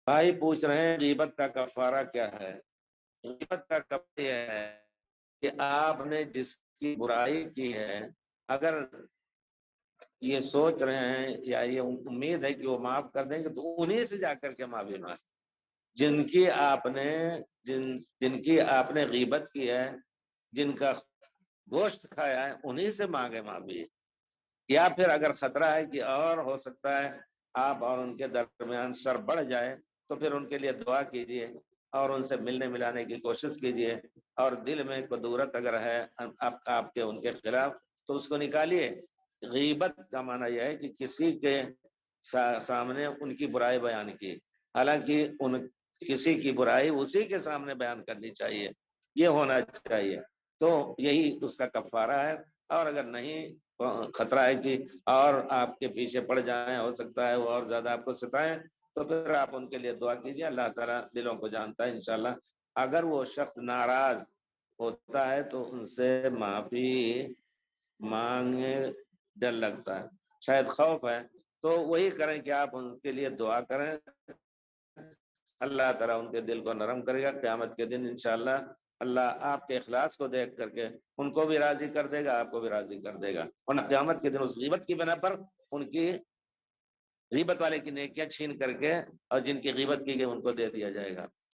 بھائی پوچھ رہے ہیں غیبت کا کفارہ کیا ہے؟ غیبت کا کفارہ یہ ہے کہ آپ نے جس کی برائی کی ہے، اگر یہ سوچ رہے ہیں یا یہ امید ہے کہ وہ معاف کر دیں گے تو انہیں سے جا کر کے معافی مانگ، جن کی آپ نے جن کی آپ نے غیبت کی ہے، جن کا گوشت کھایا ہے، انہیں سے مانگے معافی۔ یا پھر اگر خطرہ ہے کہ اور ہو سکتا ہے آپ اور ان کے درمیان شر بڑھ جائے تو پھر ان کے لیے دعا کیجیے اور ان سے ملنے ملانے کی کوشش کیجیے، اور دل میں قدورت اگر ہے آپ کے ان کے خلاف تو اس کو نکالیے۔ غیبت کا معنی یہ ہے کہ کسی کے سامنے ان کی برائی بیان کی، حالانکہ کسی کی برائی اسی کے سامنے بیان کرنی چاہیے، یہ ہونا چاہیے۔ تو یہی اس کا کفارہ ہے۔ اور اگر نہیں خطرہ ہے کہ اور آپ کے پیچھے پڑ جائیں، ہو سکتا ہے وہ اور زیادہ آپ کو ستائیں، تو پھر آپ ان کے لیے دعا کیجیے، اللہ تعالیٰ دلوں کو جانتا ہے انشاءاللہ۔ اگر وہ شخص ناراض ہوتا ہے تو ان سے معافی مانگے، ڈر لگتا ہے، شاید خوف ہے، تو وہی کریں کہ آپ ان کے لیے دعا کریں، اللہ تعالیٰ ان کے دل کو نرم کرے گا۔ قیامت کے دن انشاءاللہ اللہ آپ کے اخلاص کو دیکھ کر کے ان کو بھی راضی کر دے گا، آپ کو بھی راضی کر دے گا، اور قیامت کے دن اس غیبت کی بنا پر ان کی غیبت والے کی نیکیاں چھین کر کے اور جن کی غیبت کی گئی ان کو دے دیا جائے گا۔